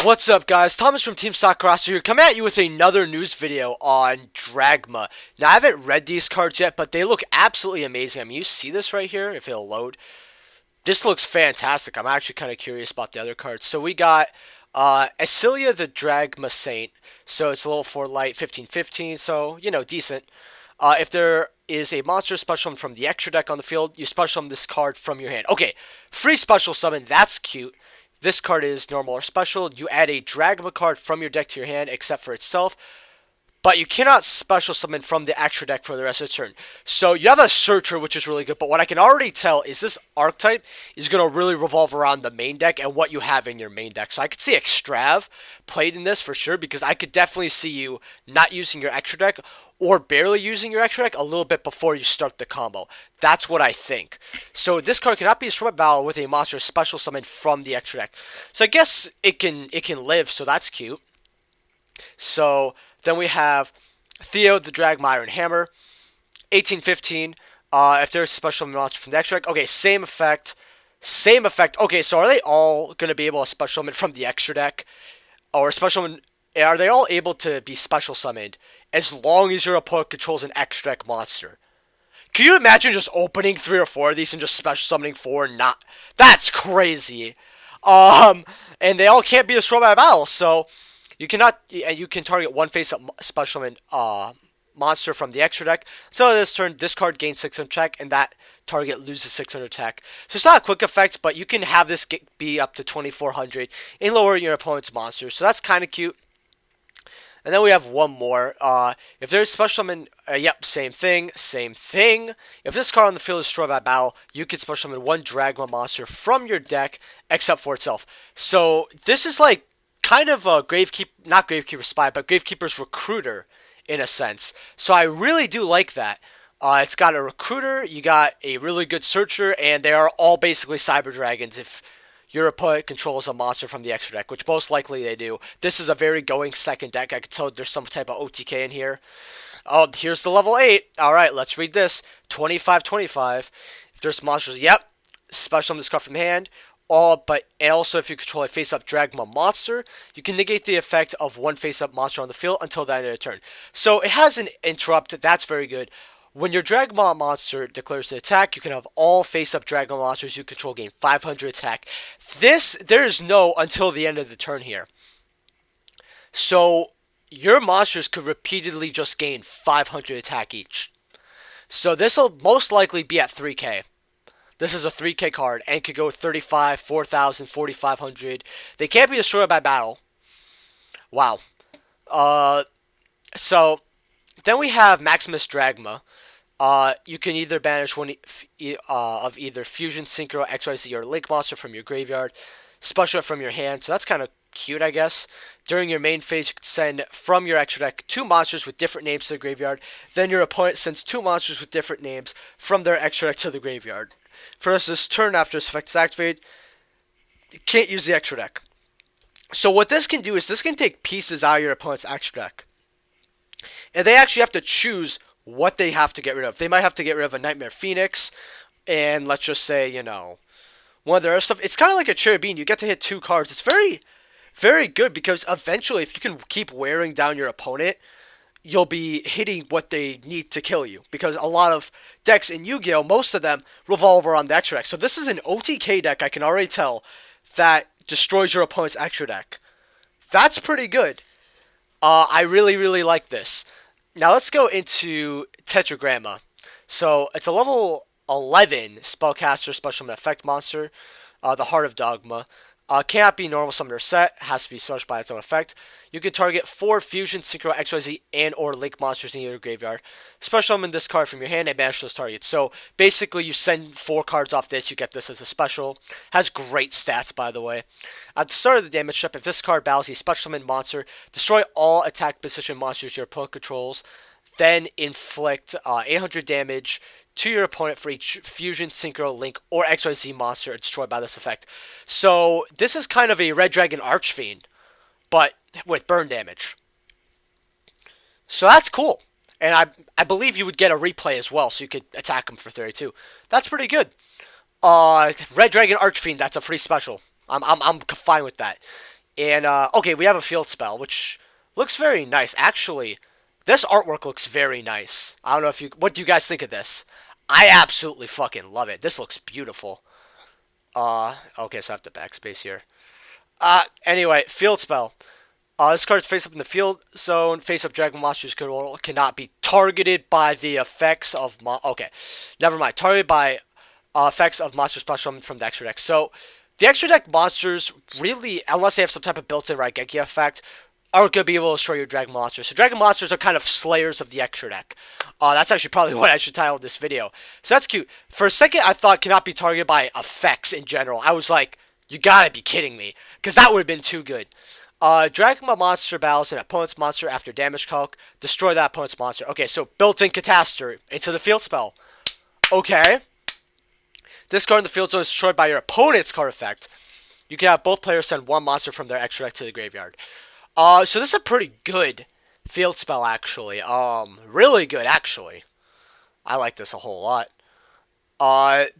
What's up, guys? Thomas from Team Stock Roster here, coming at you with another news video on Dragma. Now, I haven't read these cards yet, but they look absolutely amazing. I mean, you see this right here, if it'll load. This looks fantastic. I'm actually kind of curious about the other cards. So we got Asilia the Dragma Saint. So it's a level 4 light, 15/15, so, decent. If there is a monster special summon from the extra deck on the field, you special summon this card from your hand. Okay, free special summon, that's cute. This card is normal or special. You add a Dragma card from your deck to your hand, except for itself. But you cannot special summon from the extra deck for the rest of the turn. So you have a Searcher, which is really good. But what I can already tell is this archetype is going to really revolve around the main deck and what you have in your main deck. So I could see Extrav played in this for sure, because I could definitely see you not using your extra deck or barely using your extra deck a little bit before you start the combo. That's what I think. So this card cannot be destroyed by battle with a monster special summoned from the extra deck. So I guess it can live, so that's cute. So then we have Theo the Dragma Iron Hammer, 18/15. If there's a special monster from the extra deck, okay, same effect, same effect. Okay, so are they all going to be able to special summon from the extra deck, or special summon? Are they all able to be special summoned as long as your opponent controls an extra deck monster? Can you imagine just opening 3 or 4 of these and just special summoning 4? Not that's crazy. And they all can't be destroyed by a battle, so you cannot. You can target one face-up special summon monster from the extra deck. So this turn, this card gains 600 attack, and that target loses 600 attack. So it's not a quick effect, but you can have this be up to 2400 and lower your opponent's monsters. So that's kind of cute. And then we have one more. If there's special summon, yep, same thing, same thing. If this card on the field is destroyed by battle, you can special summon one Dragma monster from your deck, except for itself. So this is like kind of a not Gravekeeper Spy, but Gravekeeper's Recruiter in a sense. So I really do like that. It's got a Recruiter, you got a really good Searcher, and they are all basically Cyber Dragons if your opponent controls a monster from the extra deck, which most likely they do. This is a very going second deck. I can tell there's some type of OTK in here. Oh, here's the level 8. Alright, let's read this. 25/25. If there's monsters, yep. Special summon this card from hand. And also if you control a face-up Dragma monster, you can negate the effect of one face-up monster on the field until the end of the turn. So it has an interrupt. That's very good. When your Dragma monster declares an attack, you can have all face-up Dragma monsters you control gain 500 attack. There is no until the end of the turn here. So your monsters could repeatedly just gain 500 attack each. So this will most likely be at 3k. This is a 3k card and could go 35, 4,000, 4,500. They can't be destroyed by battle. Wow. So then we have Maximus Dragma. You can either banish one of either Fusion, Synchro, XYZ, or Link monster from your graveyard, special it from your hand, so that's kind of cute, I guess. During your main phase, you can send from your extra deck 2 monsters with different names to the graveyard. Then your opponent sends 2 monsters with different names from their extra deck to the graveyard. For this turn, after this effect is activated, you can't use the extra deck. So what this can do is this can take pieces out of your opponent's extra deck. And they actually have to choose what they have to get rid of. They might have to get rid of a Nightmare Phoenix, and let's just say, one of their other stuff. It's kind of like a Cherry Bean. You get to hit 2 cards. It's very, very good, because eventually, if you can keep wearing down your opponent, you'll be hitting what they need to kill you. Because a lot of decks in Yu-Gi-Oh!, most of them revolve around the extra deck. So this is an OTK deck, I can already tell, that destroys your opponent's extra deck. That's pretty good. I really, really like this. Now let's go into Tetragramma. So it's a level 11 spellcaster special effect monster, the Heart of Dogma. Cannot be normal summoned or set, has to be searched by its own effect. You can target 4 Fusion, Synchro, XYZ, and or Link monsters in your graveyard. Special summon this card from your hand and banish those targets. So basically you send 4 cards off this, you get this as a special. Has great stats, by the way. At the start of the damage step, if this card battles a special summon monster, destroy all attack position monsters your opponent controls. Then inflict 800 damage to your opponent for each Fusion, Synchro, Link, or XYZ monster destroyed by this effect. So this is kind of a Red Dragon Archfiend, but with burn damage. So that's cool. And I believe you would get a replay as well, so you could attack him for 32. That's pretty good. Red Dragon Archfiend, that's a free special. I'm fine with that. And, okay, we have a field spell, which looks very nice. Actually, this artwork looks very nice. I don't know if you... What do you guys think of this? I absolutely fucking love it. This looks beautiful. Okay, so I have to backspace here. Anyway, field spell. This card's face up in the field zone. Face up Dragma monsters cannot be targeted by the effects of okay, never mind. Targeted by effects of monsters special from the extra deck. So the extra deck monsters really, unless they have some type of built-in Raigeki effect, aren't going to be able to destroy your Dragon monsters. So Dragon monsters are kind of slayers of the extra deck. That's actually probably what I should title this video. So that's cute. For a second, I thought cannot be targeted by effects in general. I was like, you gotta be kidding me, because that would have been too good. Dragma monster battles an opponent's monster after damage calc. Destroy that opponent's monster. Okay, so built-in catastrophe into the field spell. Okay. This card in the field zone is destroyed by your opponent's card effect. You can have both players send one monster from their extra deck to the graveyard. So this is a pretty good field spell, actually. Really good, actually. I like this a whole lot.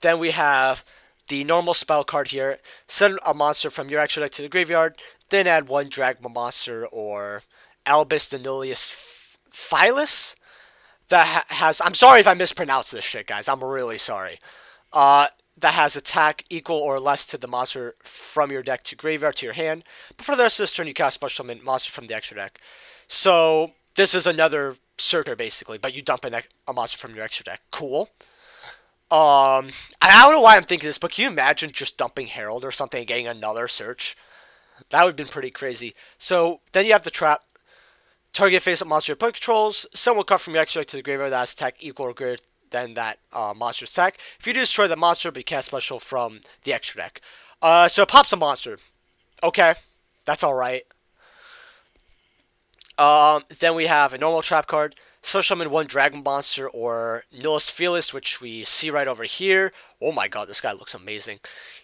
Then we have the normal spell card here. Send a monster from your extra deck to the graveyard. Then add one Dragma monster or Albus Danilius Phyllis. That has... I'm sorry if I mispronounce this shit, guys. I'm really sorry. That has attack equal or less to the monster from your deck to graveyard to your hand. But for the rest of this turn, you cast special summon monster from the extra deck. So this is another Searcher, basically, but you dump a monster from your extra deck. Cool. I don't know why I'm thinking this, but can you imagine just dumping Herald or something and getting another search? That would have been pretty crazy. So then you have the trap. Target face-up monster your opponent controls. Send one card from your extra deck to the graveyard that has attack equal or greater than that monster's attack. If you do destroy the monster, it'll be cast special from the extra deck. So it pops a monster. Okay, that's alright. Then we have a normal trap card. Special summon one Dragon monster or Nihilus Felis, which we see right over here. Oh my god, this guy looks amazing.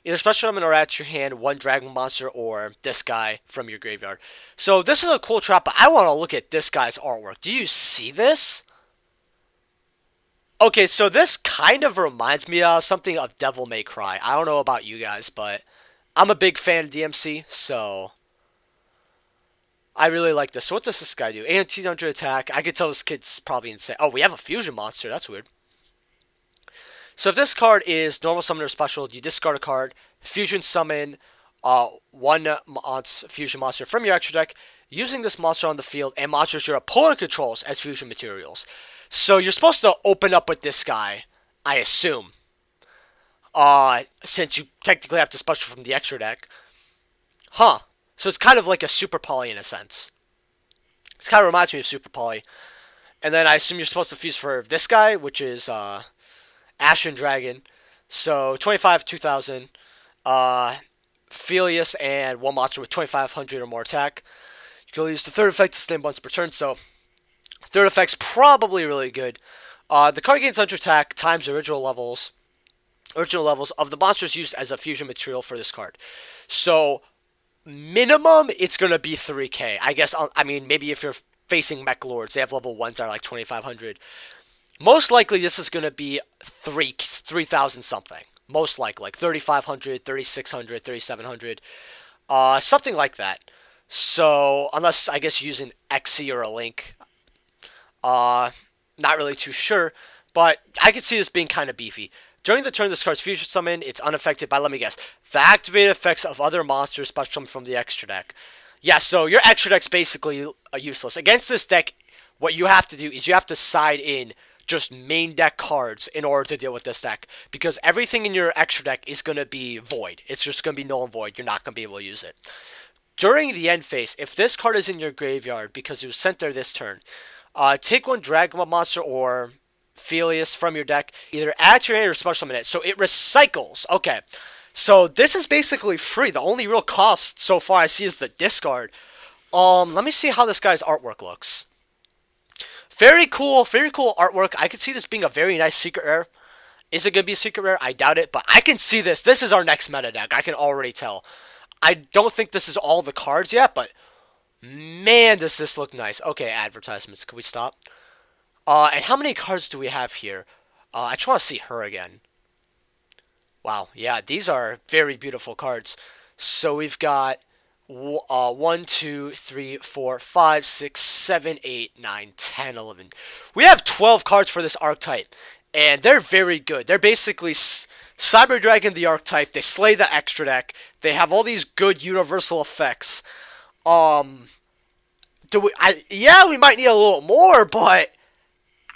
Either special summon or add to your hand one Dragon monster or this guy from your graveyard. So this is a cool trap, but I want to look at this guy's artwork. Do you see this? Okay, so this kind of reminds me of something of Devil May Cry. I don't know about you guys, but I'm a big fan of DMC, so I really like this. So what does this guy do? Anti-100 attack. I could tell this kid's probably insane. Oh, we have a fusion monster. That's weird. So if this card is normal summon or special, you discard a card, fusion summon one fusion monster from your extra deck, using this monster on the field and monsters your opponent controls as fusion materials. So you're supposed to open up with this guy, I assume. Since you technically have to special from the extra deck. Huh. So it's kind of like a Super Poly in a sense. This kind of reminds me of Super Poly. And then I assume you're supposed to fuse for this guy, which is Ashen Dragon. So 25, 2000. Felius and one monster with 2500 or more attack. You can use the third effect to stand once per turn. So third effect's probably really good. The card gains 100 attack times the original levels of the monsters used as a fusion material for this card. So minimum, it's going to be 3k. I guess, I mean, maybe if you're facing Mech Lords, they have level 1s that are like 2500. Most likely, this is going to be 3,000 something. Most likely, like 3,500, 3,600, 3,700. Something like that. So, unless, I guess, using Xe or a Link. Not really too sure. But I could see this being kind of beefy. During the turn this card's fusion summon, it's unaffected by, let me guess, the activated effects of other monsters special summon from the extra deck. Yeah, so your extra deck's basically useless. Against this deck, what you have to do is you have to side in just main deck cards in order to deal with this deck. Because everything in your extra deck is going to be void. It's just going to be null and void. You're not going to be able to use it. During the end phase, if this card is in your graveyard because it was sent there this turn, take one Dragma monster or Felius from your deck, either add to your hand or special summon it. So it recycles. Okay. So this is basically free. The only real cost so far I see is the discard. Let me see how this guy's artwork looks. Very cool artwork. I could see this being a very nice secret rare. Is it going to be a secret rare? I doubt it, but I can see this. This is our next meta deck. I can already tell. I don't think this is all the cards yet, but man, does this look nice. Okay, advertisements. Can we stop? And how many cards do we have here? I just want to see her again. Wow, yeah, these are very beautiful cards. So we've got 1, 2, 3, 4, 5, 6, 7, 8, 9, 10, 11. We have 12 cards for this archetype, and they're very good. They're basically Cyber Dragon the archetype. They slay the extra deck. They have all these good universal effects. Um, yeah, we might need a little more, but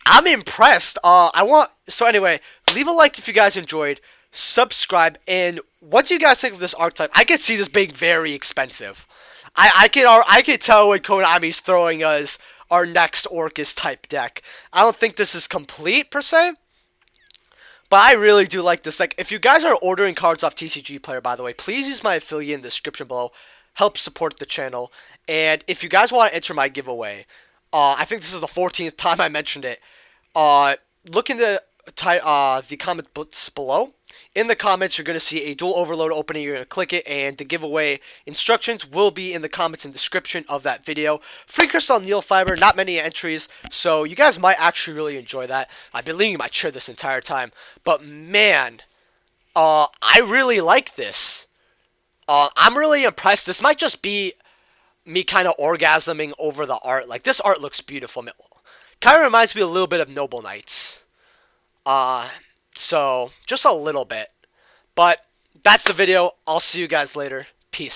I'm impressed. So anyway, leave a like if you guys enjoyed. Subscribe, and what do you guys think of this archetype? I could see this being very expensive. I could tell when Konami's throwing us our next Orcus type deck. I don't think this is complete per se, but I really do like this. Like, if you guys are ordering cards off TCG Player, by the way, please use my affiliate in the description below. Help support the channel. And if you guys want to enter my giveaway, I think this is the 14th time I mentioned it. Look in the comments below. In the comments, you're going to see a dual overload opening. You're going to click it, and the giveaway instructions will be in the comments and description of that video. Free crystal needle fiber, not many entries, so you guys might actually really enjoy that. I've been leaving my chair this entire time, but man, I really like this. I'm really impressed. This might just be me kind of orgasming over the art. Like, this art looks beautiful. Kind of reminds me a little bit of Noble Knights. So, just a little bit. But, that's the video. I'll see you guys later. Peace.